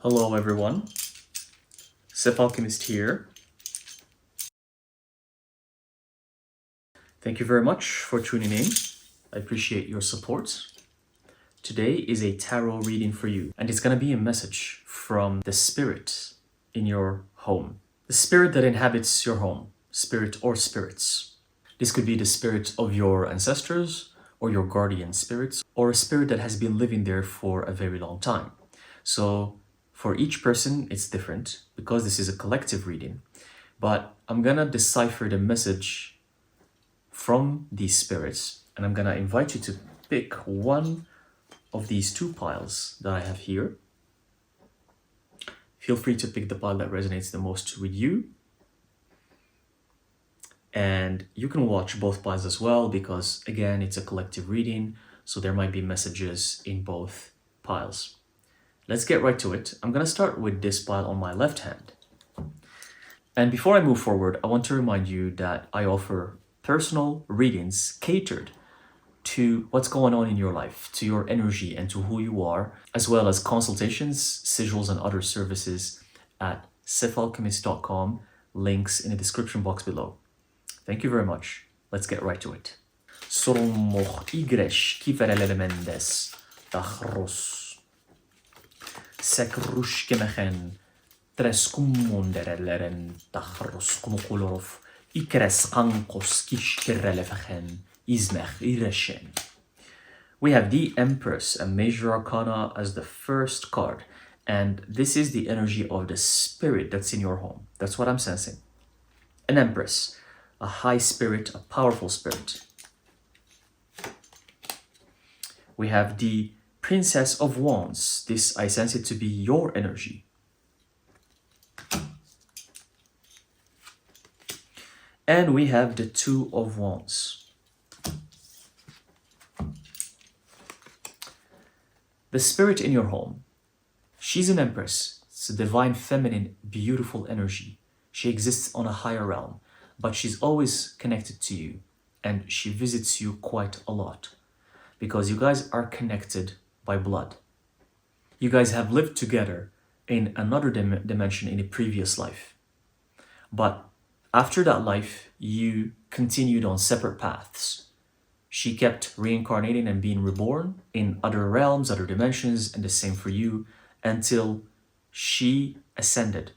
Hello everyone, Seth Alchemist here. Thank you very much for tuning in. I appreciate your support. Today is a tarot reading for you, and it's going to be a message from the spirit in your home. The spirit that inhabits your home, spirit or spirits. This could be the spirit of your ancestors or your guardian spirits, or a spirit that has been living there for a very long time. So for each person, it's different because this is a collective reading. But I'm gonna decipher the message from these spirits, and I'm gonna invite you to pick one of these two piles that I have here. Feel free to pick the pile that resonates the most with you. And you can watch both piles as well because, again, it's a collective reading, so there might be messages in both piles. Let's get right to it. I'm going to start with this pile on my left hand. And before I move forward, I want to remind you that I offer personal readings catered to what's going on in your life, to your energy and to who you are, as well as consultations, sigils, and other services at sethalchemist.com. Links in the description box below. Thank you very much. Let's get right to it. Sorommoch igresh kiferelemendes tachros. Sekrushkemechen treskumundereleren tachros kumukulorov ikres kankos kishkerelefechen izmech ireshen. We have the Empress, a major arcana, as the first card. And this is the energy of the spirit that's in your home. That's what I'm sensing. An Empress, a high spirit, a powerful spirit. We have the Princess of Wands. This, I sense it to be your energy. And we have the Two of Wands. The spirit in your home. She's an Empress. It's a divine, feminine, beautiful energy. She exists on a higher realm, but she's always connected to you, and she visits you quite a lot because you guys are connected by blood. You guys have lived together in another dimension in a previous life. But after that life, you continued on separate paths. She kept reincarnating and being reborn in other realms, other dimensions, and the same for you until she ascended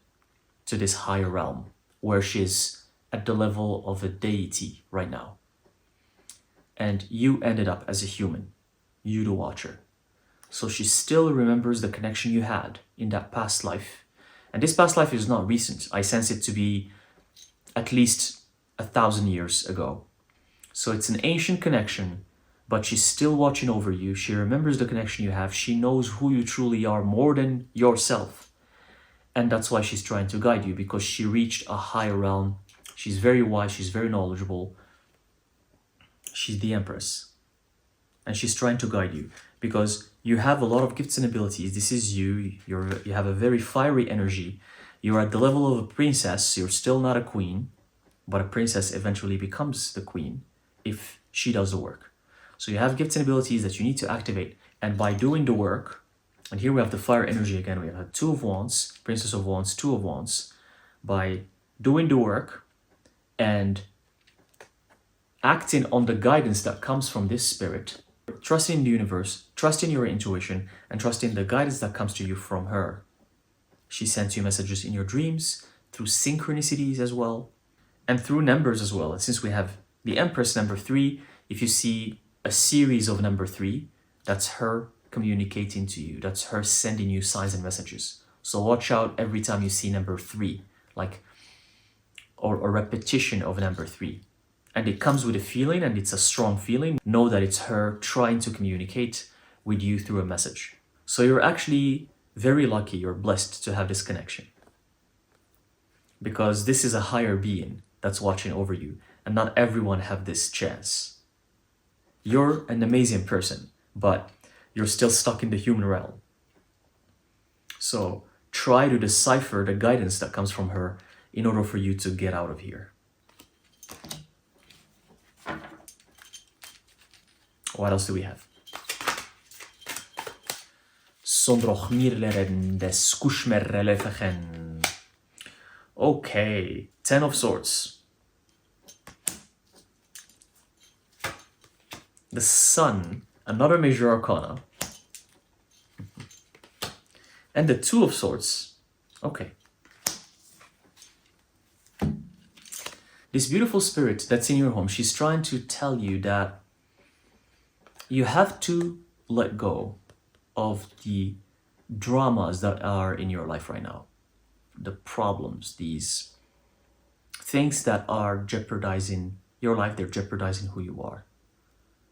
to this higher realm where she's at the level of a deity right now. And you ended up as a human, you the watcher. So she still remembers the connection you had in that past life. And this past life is not recent. I sense it to be at least 1,000 years ago. So it's an ancient connection, but she's still watching over you. She remembers the connection you have. She knows who you truly are more than yourself. And that's why she's trying to guide you, because she reached a higher realm. She's very wise. She's very knowledgeable. She's the Empress. And she's trying to guide you because you have a lot of gifts and abilities. This is you. You have a very fiery energy. You're at the level of a princess. You're still not a queen, but a princess eventually becomes the queen if she does the work. So you have gifts and abilities that you need to activate. And by doing the work, and here we have the fire energy again. We have a Two of Wands, Princess of Wands, Two of Wands. By doing the work and acting on the guidance that comes from this spirit, trusting the universe, trusting your intuition, and trusting the guidance that comes to you from her. She sends you messages in your dreams, through synchronicities as well, and through numbers as well. And since we have the Empress number 3, if you see a series of number 3, that's her communicating to you. That's her sending you signs and messages. So watch out every time you see number 3, like, or a repetition of number 3. And it comes with a feeling, and it's a strong feeling. Know that it's her trying to communicate with you through a message. So you're actually very lucky, you're blessed to have this connection. Because this is a higher being that's watching over you, and not everyone have this chance. You're an amazing person, but you're still stuck in the human realm. So try to decipher the guidance that comes from her in order for you to get out of here. What else do we have? Sondrochmirleren des Kushmerrelefechen. Okay, Ten of Swords. The Sun, another major arcana. And the Two of Swords. Okay. This beautiful spirit that's in your home, she's trying to tell you that you have to let go of the dramas that are in your life right now. The problems, these things that are jeopardizing your life, they're jeopardizing who you are.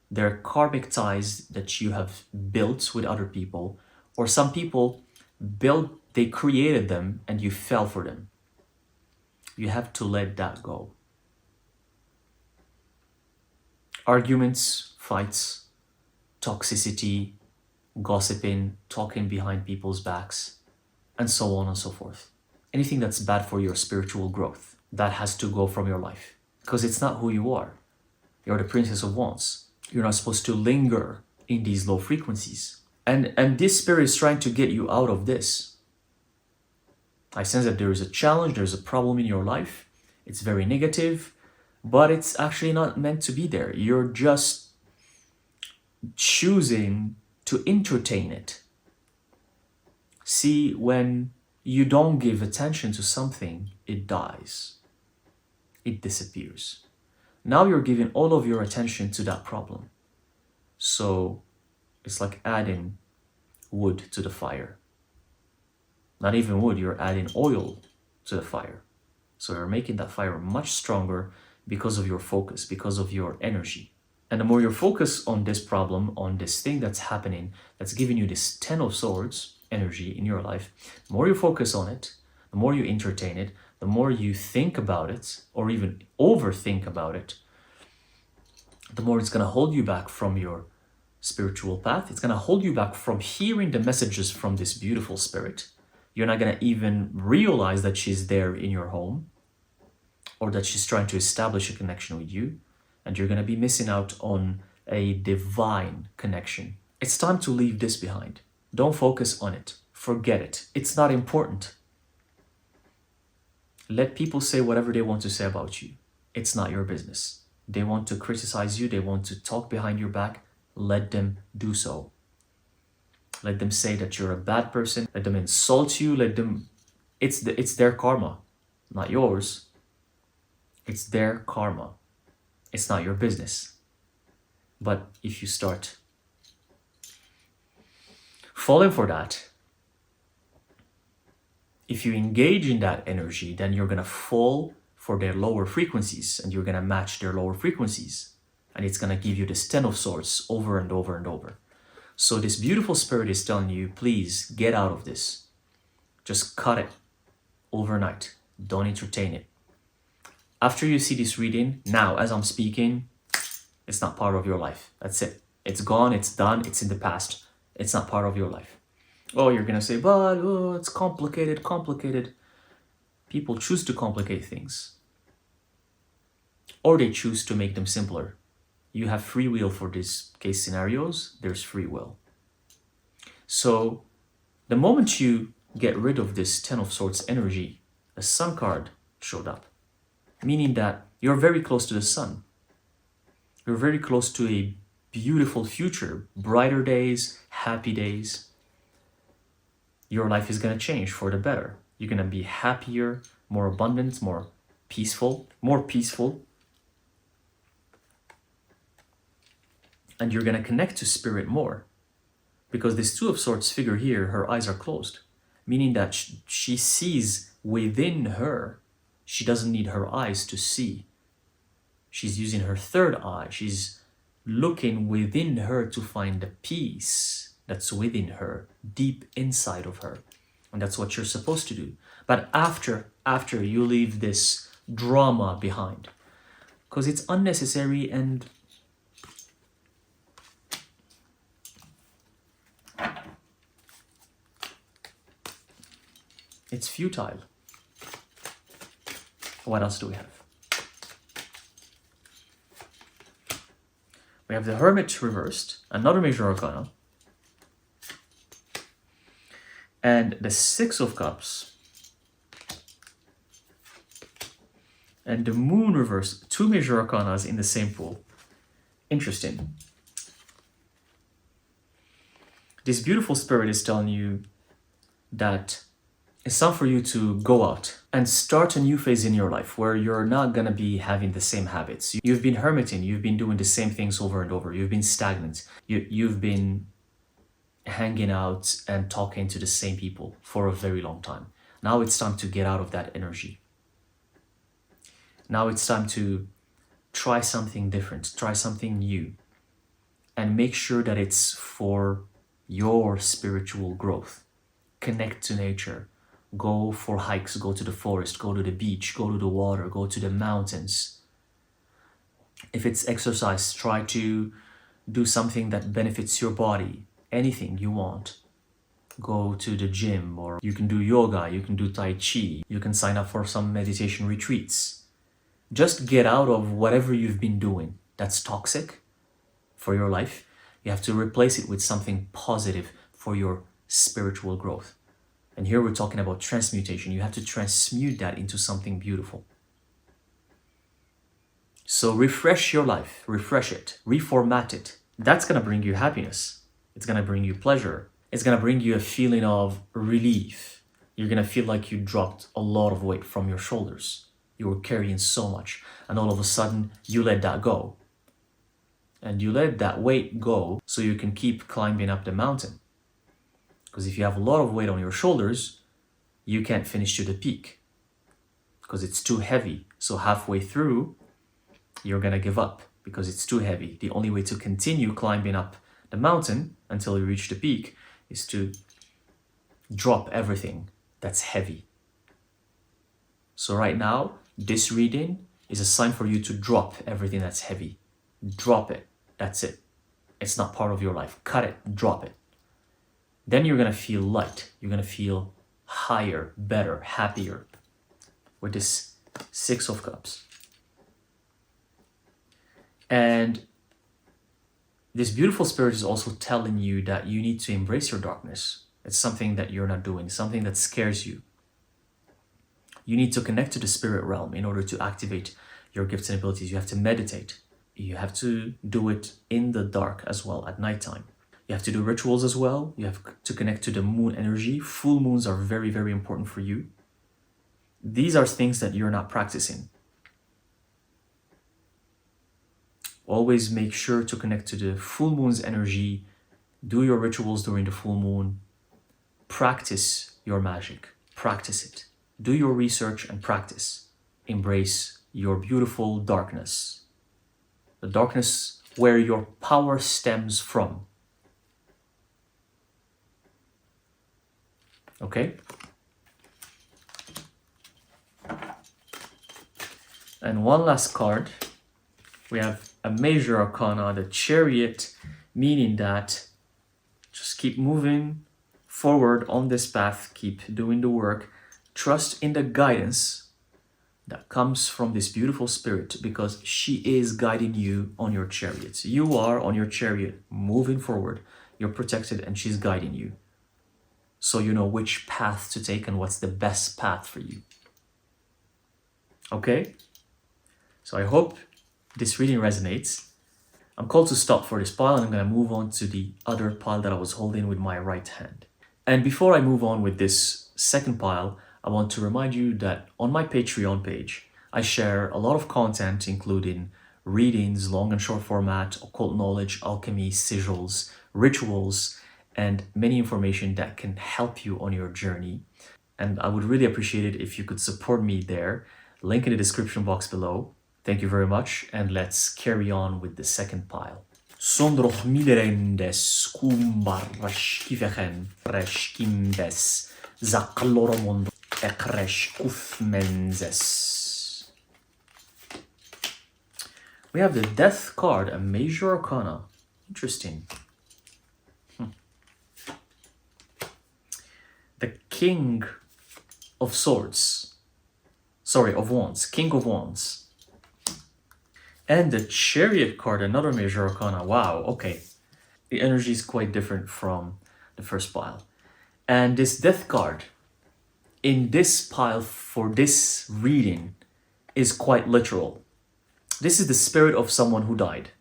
They're karmic ties that you have built with other people, or some people they created them and you fell for them. You have to let that go. Arguments, fights, toxicity, gossiping, talking behind people's backs, and so on and so forth. Anything that's bad for your spiritual growth, that has to go from your life. Because it's not who you are. You're the Princess of Wands. You're not supposed to linger in these low frequencies. And this spirit is trying to get you out of this. I sense that there is a challenge, there's a problem in your life. It's very negative, but it's actually not meant to be there. You're just choosing to entertain it. See, when you don't give attention to something, it dies. It disappears. Now you're giving all of your attention to that problem. So it's like adding wood to the fire. Not even wood, you're adding oil to the fire. So you're making that fire much stronger because of your focus, because of your energy. And the more you focus on this problem, on this thing that's happening, that's giving you this Ten of Swords energy in your life, the more you focus on it, the more you entertain it, the more you think about it, or even overthink about it, the more it's going to hold you back from your spiritual path. It's going to hold you back from hearing the messages from this beautiful spirit. You're not going to even realize that she's there in your home, or that she's trying to establish a connection with you, and you're going to be missing out on a divine connection. It's time to leave this behind. Don't focus on it. Forget it. It's not important. Let people say whatever they want to say about you. It's not your business. They want to criticize you. They want to talk behind your back. Let them do so. Let them say that you're a bad person. Let them insult you. Let them... It's their karma, not yours. It's their karma. It's not your business. But if you start falling for that, if you engage in that energy, then you're going to fall for their lower frequencies, and you're going to match their lower frequencies. And it's going to give you this Ten of Swords over and over and over. So this beautiful spirit is telling you, please get out of this. Just cut it overnight. Don't entertain it. After you see this reading, now as I'm speaking, it's not part of your life. That's it. It's gone, it's done, it's in the past. It's not part of your life. Oh, you're going to say, but it's complicated. People choose to complicate things. Or they choose to make them simpler. You have free will for these case scenarios. There's free will. So the moment you get rid of this Ten of Swords energy, a Sun card showed up. Meaning that you're very close to the sun. You're very close to a beautiful future, brighter days, happy days. Your life is going to change for the better. You're going to be happier, more abundant, more peaceful. And you're going to connect to spirit more. Because this Two of Swords figure here, her eyes are closed. Meaning that she sees within her. She doesn't need her eyes to see. She's using her third eye. She's looking within her to find the peace that's within her, deep inside of her. And that's what you're supposed to do. But after you leave this drama behind, because it's unnecessary and it's futile. What else do we have? We have the Hermit reversed, another major arcana. And the Six of Cups and the Moon reverse, two major arcanas in the same pool. Interesting. This beautiful spirit is telling you that it's time for you to go out and start a new phase in your life where you're not gonna be having the same habits. You've been hermiting, you've been doing the same things over and over, you've been stagnant, you've been hanging out and talking to the same people for a very long time. Now it's time to get out of that energy. Now it's time to try something different, try something new, and make sure that it's for your spiritual growth. Connect to nature. Go for hikes, go to the forest, go to the beach, go to the water, go to the mountains. If it's exercise, try to do something that benefits your body. Anything you want. Go to the gym, or you can do yoga, you can do Tai Chi, you can sign up for some meditation retreats. Just get out of whatever you've been doing that's toxic for your life. You have to replace it with something positive for your spiritual growth. And here we're talking about transmutation. You have to transmute that into something beautiful. So refresh your life, refresh it, reformat it. That's gonna bring you happiness. It's gonna bring you pleasure. It's gonna bring you a feeling of relief. You're gonna feel like you dropped a lot of weight from your shoulders. You were carrying so much, and all of a sudden you let that go. And you let that weight go so you can keep climbing up the mountain. Because if you have a lot of weight on your shoulders, you can't finish to the peak because it's too heavy. So halfway through, you're gonna give up because it's too heavy. The only way to continue climbing up the mountain until you reach the peak is to drop everything that's heavy. So right now, this reading is a sign for you to drop everything that's heavy. Drop it. That's it. It's not part of your life. Cut it. Drop it. Then you're gonna feel light. You're gonna feel higher, better, happier with this Six of Cups. And this beautiful spirit is also telling you that you need to embrace your darkness. It's something that you're not doing, something that scares you. You need to connect to the spirit realm in order to activate your gifts and abilities. You have to meditate. You have to do it in the dark as well, at nighttime. You have to do rituals as well. You have to connect to the moon energy. Full moons are very, very important for you. These are things that you're not practicing. Always make sure to connect to the full moon's energy. Do your rituals during the full moon. Practice your magic. Practice it. Do your research and practice. Embrace your beautiful darkness. The darkness where your power stems from. Okay? And one last card. We have a major arcana, the Chariot, meaning that just keep moving forward on this path, keep doing the work, trust in the guidance that comes from this beautiful spirit, because she is guiding you on your chariot. You are on your chariot, moving forward, you're protected, and she's guiding you. So you know which path to take and what's the best path for you. Okay? So I hope this reading resonates. I'm called to stop for this pile, and I'm going to move on to the other pile that I was holding with my right hand. And before I move on with this second pile, I want to remind you that on my Patreon page, I share a lot of content, including readings, long and short format, occult knowledge, alchemy, sigils, rituals, and many information that can help you on your journey. And I would really appreciate it if you could support me there. Link in the description box below. Thank you very much, and let's carry on with the second pile. Sondroch milerendes kumbarrash kivegen resh kimbes zakloromond ekresh kufmenzes. We have the Death card, a major arcana. Interesting. The King of Swords. Sorry, of Wands. King of Wands. And the Chariot card, another major arcana. Wow, okay. The energy is quite different from the first pile. And this death card in this pile for this reading is quite literal. This is the spirit of someone who died,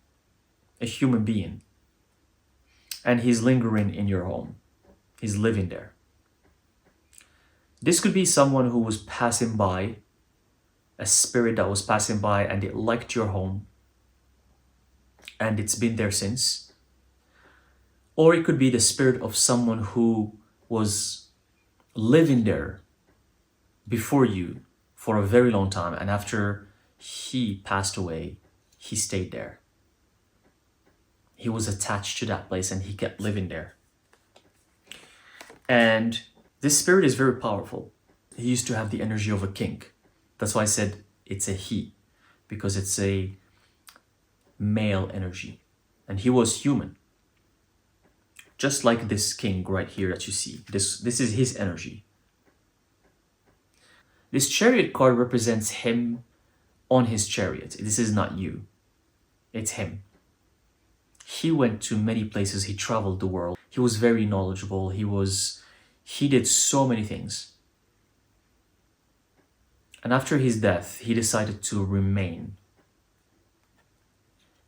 a human being. And he's lingering in your home. He's living there. This could be someone who was passing by, a spirit that was passing by and it liked your home and it's been there since. Or it could be the spirit of someone who was living there before you for a very long time, and after he passed away, he stayed there. He was attached to that place and he kept living there. And this spirit is very powerful. He used to have the energy of a king. That's why I said it's a he, because it's a male energy. And he was human. Just like this king right here that you see. This is his energy. This chariot card represents him on his chariot. This is not you. It's him. He went to many places. He traveled the world. He was very knowledgeable. He did so many things. And after his death, he decided to remain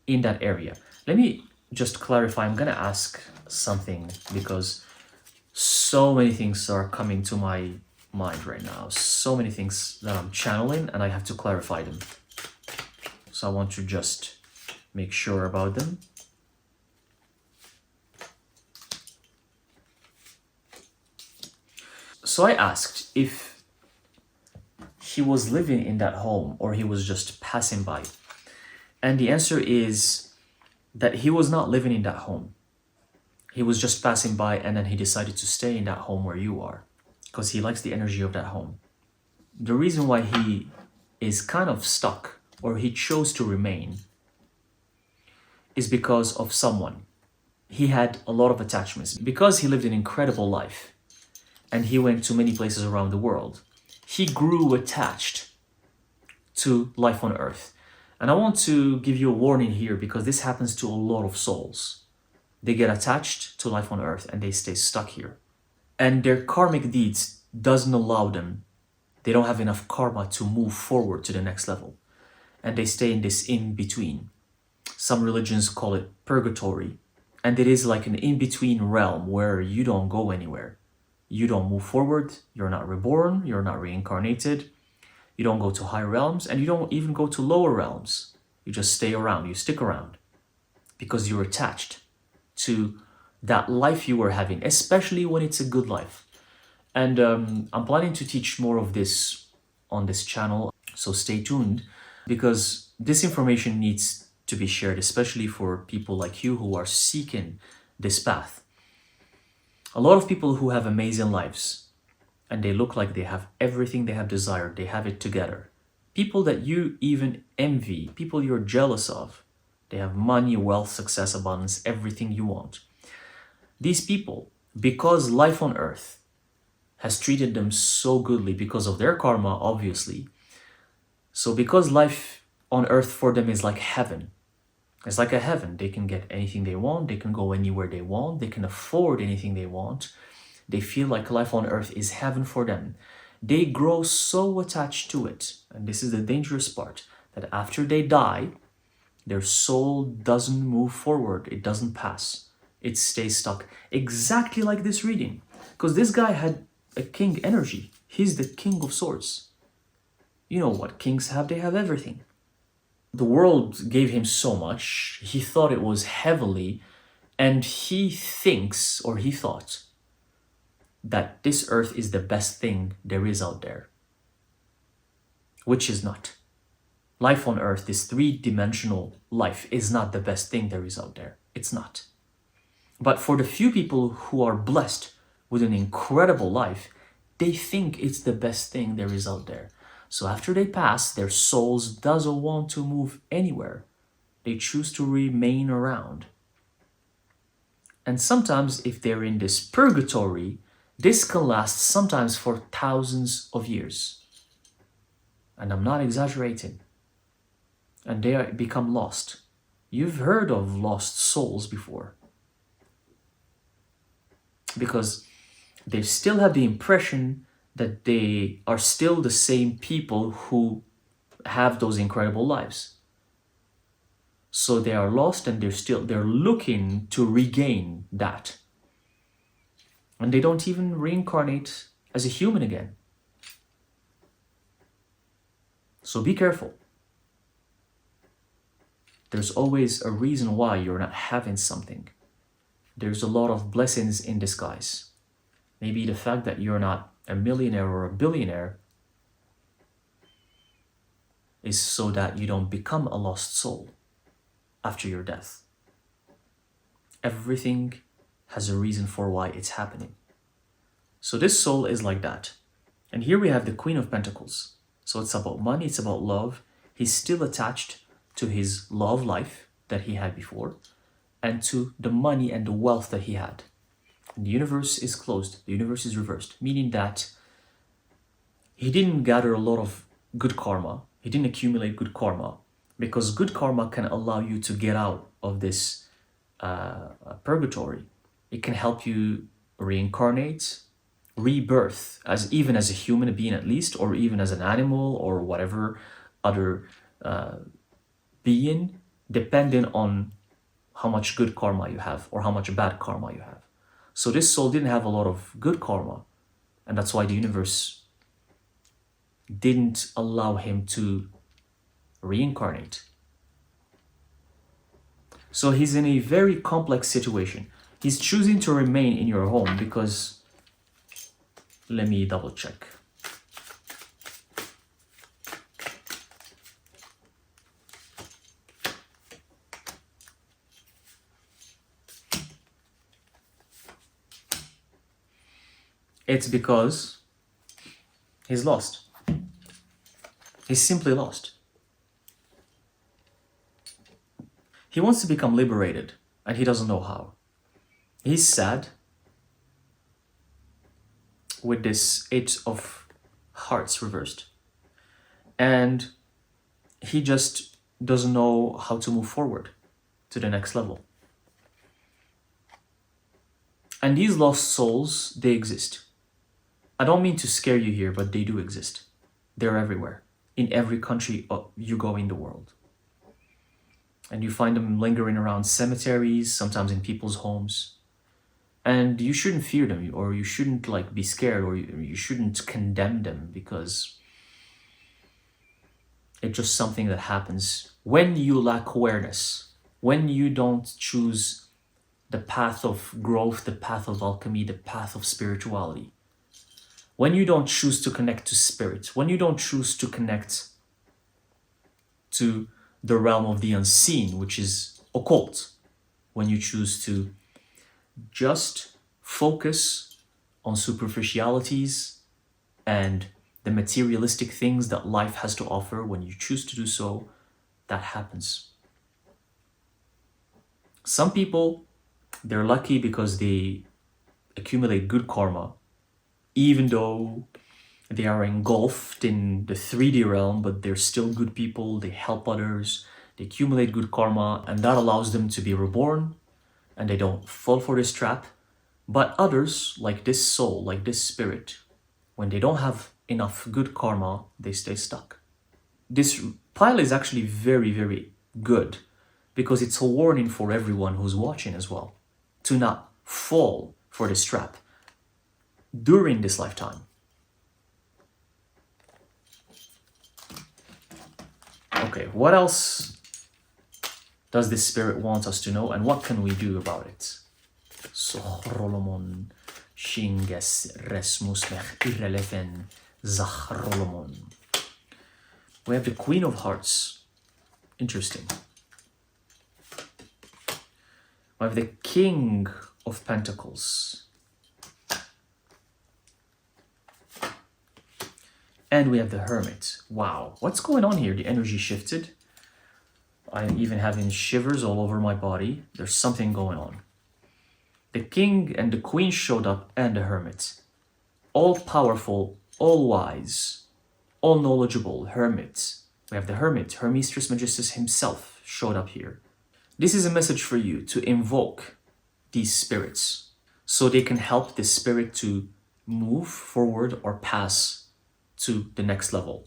in that area. Let me just clarify. I'm going to ask something because so many things are coming to my mind right now. So many things that I'm channeling and I have to clarify them. So I want to just make sure about them. So I asked if he was living in that home or he was just passing by. And the answer is that he was not living in that home. He was just passing by and then he decided to stay in that home where you are because he likes the energy of that home. The reason why he is kind of stuck or he chose to remain is because of someone. He had a lot of attachments because he lived an incredible life and he went to many places around the world. He grew attached to life on earth. And I want to give you a warning here because this happens to a lot of souls. They get attached to life on earth and they stay stuck here. And their karmic deeds doesn't allow them. They don't have enough karma to move forward to the next level. And they stay in this in-between. Some religions call it purgatory. And it is like an in-between realm where you don't go anywhere. You don't move forward. You're not reborn. You're not reincarnated. You don't go to higher realms and you don't even go to lower realms. You just stay around. You stick around because you're attached to that life you were having, especially when it's a good life. And I'm planning to teach more of this on this channel. So stay tuned because this information needs to be shared, especially for people like you who are seeking this path. A lot of people who have amazing lives and they look like they have everything they have desired, they have it together. People that you even envy, people you're jealous of, they have money, wealth, success, abundance, everything you want. These people, because life on earth has treated them so goodly because of their karma, obviously. So because life on earth for them is like heaven, it's like a heaven. They can get anything they want. They can go anywhere they want. They can afford anything they want. They feel like life on earth is heaven for them. They grow so attached to it. And this is the dangerous part, that after they die, their soul doesn't move forward. It doesn't pass. It stays stuck. Exactly like this reading. Because this guy had a king energy. He's the king of swords. You know what kings have? They have everything. The world gave him so much. He thought it was heavily. And he thinks, or he thought, that this earth is the best thing there is out there. Which is not. Life on earth, this three-dimensional life, is not the best thing there is out there. It's not. But for the few people who are blessed with an incredible life, they think it's the best thing there is out there. So after they pass, their souls doesn't want to move anywhere. They choose to remain around. And sometimes if they're in this purgatory, this can last sometimes for thousands of years. And I'm not exaggerating. And they become lost. You've heard of lost souls before. Because they still have the impression that they are still the same people who have those incredible lives. So they are lost and they're looking to regain that. And they don't even reincarnate as a human again. So be careful. There's always a reason why you're not having something. There's a lot of blessings in disguise. Maybe the fact that you're not a millionaire or a billionaire is so that you don't become a lost soul after your death. Everything has a reason for why it's happening. So this soul is like that. And here we have the Queen of Pentacles. So it's about money, it's about love. He's still attached to his love life that he had before and to the money and the wealth that he had. And the universe is closed, the universe is reversed, meaning that he didn't gather a lot of good karma. He didn't accumulate good karma because good karma can allow you to get out of this purgatory. It can help you reincarnate, rebirth, even as a human being at least, or even as an animal or whatever other being, depending on how much good karma you have or how much bad karma you have. So this soul didn't have a lot of good karma, and that's why the universe didn't allow him to reincarnate. So he's in a very complex situation. He's choosing to remain in your home because, let me double check. It's because he's lost. He's simply lost. He wants to become liberated, and he doesn't know how. He's sad with this Eight of Hearts reversed. And he just doesn't know how to move forward to the next level. And these lost souls, they exist. I don't mean to scare you here, but they do exist. They're everywhere, in every country you go in the world. And you find them lingering around cemeteries, sometimes in people's homes. And you shouldn't fear them, or you shouldn't be scared, or you shouldn't condemn them, because it's just something that happens when you lack awareness, when you don't choose the path of growth, the path of alchemy, the path of spirituality. When you don't choose to connect to spirit, when you don't choose to connect to the realm of the unseen, which is occult, when you choose to just focus on superficialities and the materialistic things that life has to offer, when you choose to do so, that happens. Some people, they're lucky because they accumulate good karma, even though they are engulfed in the 3D realm, but they're still good people, they help others, they accumulate good karma, and that allows them to be reborn, and they don't fall for this trap. But others, like this soul, like this spirit, when they don't have enough good karma, they stay stuck. This pile is actually very, very good, because it's a warning for everyone who's watching as well, to not fall for this trap during this lifetime. Okay, what else does this spirit want us to know, and what can we do about it? Sohrolomon shinges resmus mech irreleven zachrolomon. We have the Queen of Hearts. Interesting. We have the King of Pentacles. And we have the Hermit. Wow, what's going on here? The energy shifted. I'm even having shivers all over my body. There's something going on. The King and the Queen showed up, and the Hermit. All powerful, all wise, all knowledgeable Hermit. We have the Hermit, Hermes Trismegistus himself showed up here. This is a message for you to invoke these spirits. so they can help the spirit to move forward or pass to the next level.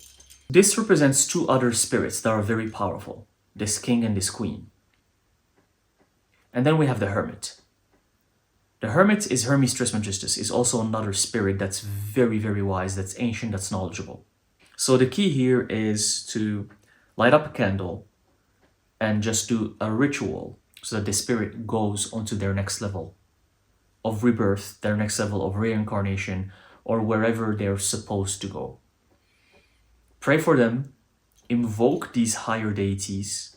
This represents two other spirits that are very powerful, this king and this queen. And then we have the hermit. The hermit is Hermes Trismegistus, is also another spirit that's very, very wise, that's ancient, that's knowledgeable. So the key here is to light up a candle and just do a ritual so that the spirit goes onto their next level of rebirth, their next level of reincarnation, or wherever they're supposed to go. Pray for them, invoke these higher deities,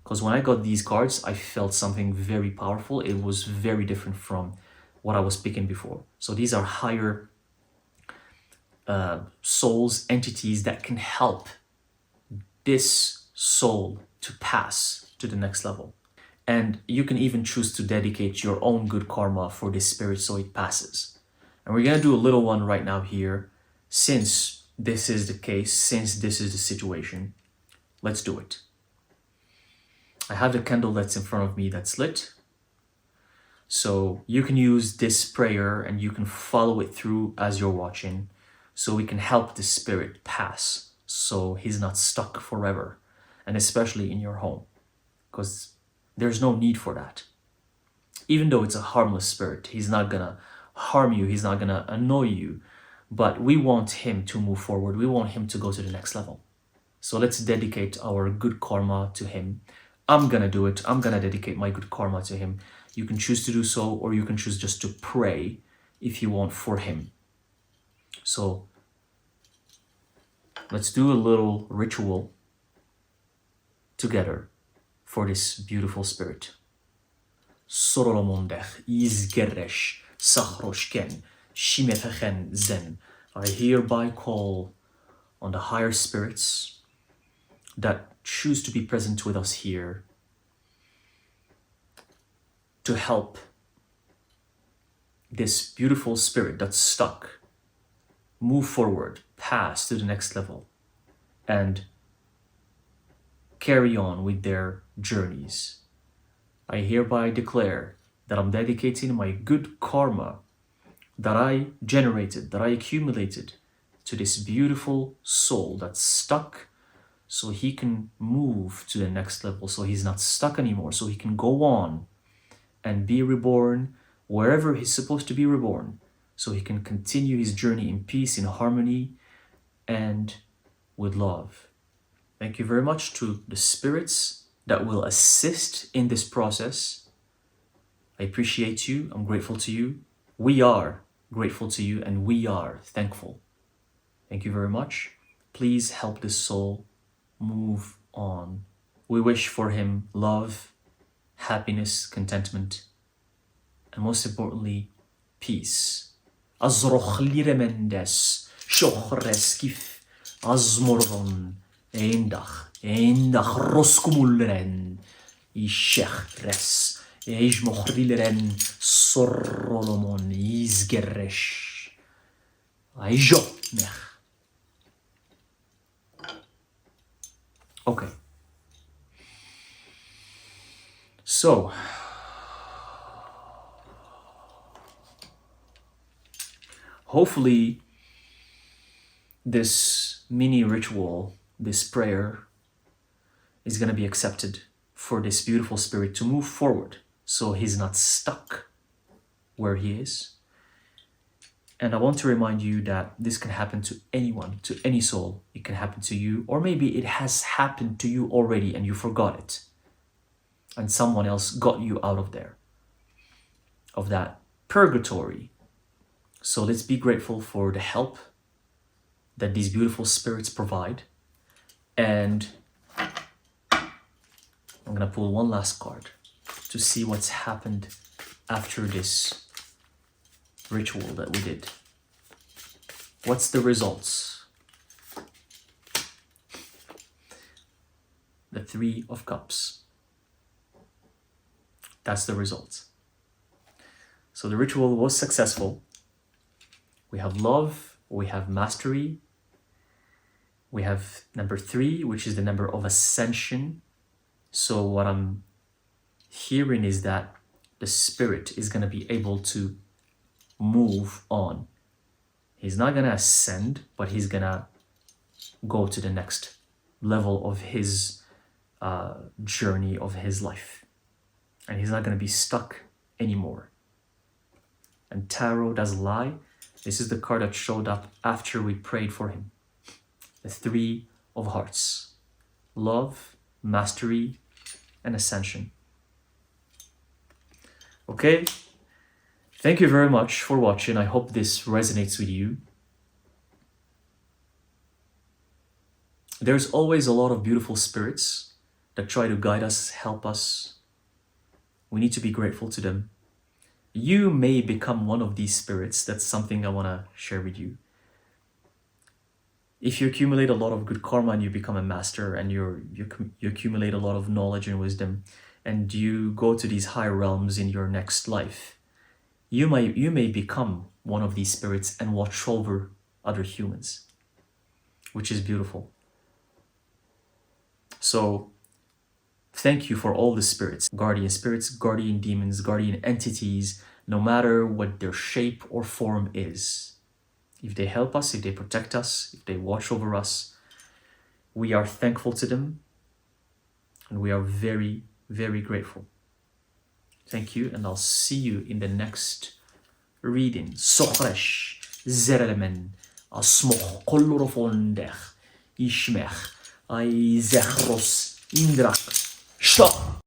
because when I got these cards, I felt something very powerful. It was very different from what I was picking before. So these are higher souls, entities that can help this soul to pass to the next level. And you can even choose to dedicate your own good karma for this spirit so it passes. And we're going to do a little one right now here. Since this is the case, since this is the situation, let's do it. I have the candle that's in front of me that's lit. So you can use this prayer and you can follow it through as you're watching, so we can help the spirit pass so he's not stuck forever, and especially in your home, because there's no need for that. Even though it's a harmless spirit, he's not gonna harm you, he's not gonna annoy you, but we want him to move forward. We want him to go to the next level. So let's dedicate our good karma to him. I'm gonna do it. I'm gonna dedicate my good karma to him. You can choose to do so, or you can choose just to pray if you want for him. So let's do a little ritual together for this beautiful spirit. Sorolomondech, Izgeresh, Sachroshken, Shimefechen Zen. I hereby call on the higher spirits that choose to be present with us here to help this beautiful spirit that's stuck move forward, pass to the next level, and carry on with their journeys. I hereby declare that I'm dedicating my good karma that I generated, that I accumulated, to this beautiful soul that's stuck, so he can move to the next level, so he's not stuck anymore, so he can go on and be reborn wherever he's supposed to be reborn, so he can continue his journey in peace, in harmony, and with love. Thank you very much to the spirits that will assist in this process. I appreciate you. I'm grateful to you. We are grateful to you, and we are thankful. Thank you very much. Please help this soul move on. We wish for him love, happiness, contentment, and most importantly, peace. Azroch liremendes, shochres azmorgon, eindach roskumulren, ishechres, eijmochrilren, sorolomon, izgeresh, aijomech. Okay. So, hopefully this mini ritual, this prayer, is going to be accepted for this beautiful spirit to move forward so he's not stuck where he is. And I want to remind you that this can happen to anyone, to any soul. It can happen to you, or maybe it has happened to you already and you forgot it, and someone else got you out of there, of that purgatory. So let's be grateful for the help that these beautiful spirits provide. And I'm gonna pull one last card to see what's happened after this ritual that we did. What's the results? The Three of Cups. That's the result. So the ritual was successful. We have love, we have mastery, we have number 3, which is the number of ascension. So what I'm hearing is that the spirit is going to be able to move on. He's not going to ascend, but he's going to go to the next level of his journey of his life. And he's not going to be stuck anymore. And tarot doesn't lie. This is the card that showed up after we prayed for him. The Three of Hearts. Love, mastery, and ascension. Okay? Thank you very much for watching. I hope this resonates with you. There's always a lot of beautiful spirits that try to guide us, help us. We need to be grateful to them. You may become one of these spirits. That's something I want to share with you. If you accumulate a lot of good karma and you become a master and you accumulate a lot of knowledge and wisdom and you go to these higher realms in your next life, you may become one of these spirits and watch over other humans, which is beautiful. So thank you for all the spirits, guardian demons, guardian entities, no matter what their shape or form is. If they help us, if they protect us, if they watch over us, we are thankful to them and we are very, very grateful. Thank you, and I'll see you in the next reading. Sochresh, zerelemen, asmoch, kolorofonder, ishmech, ay zechros, indrak, stop.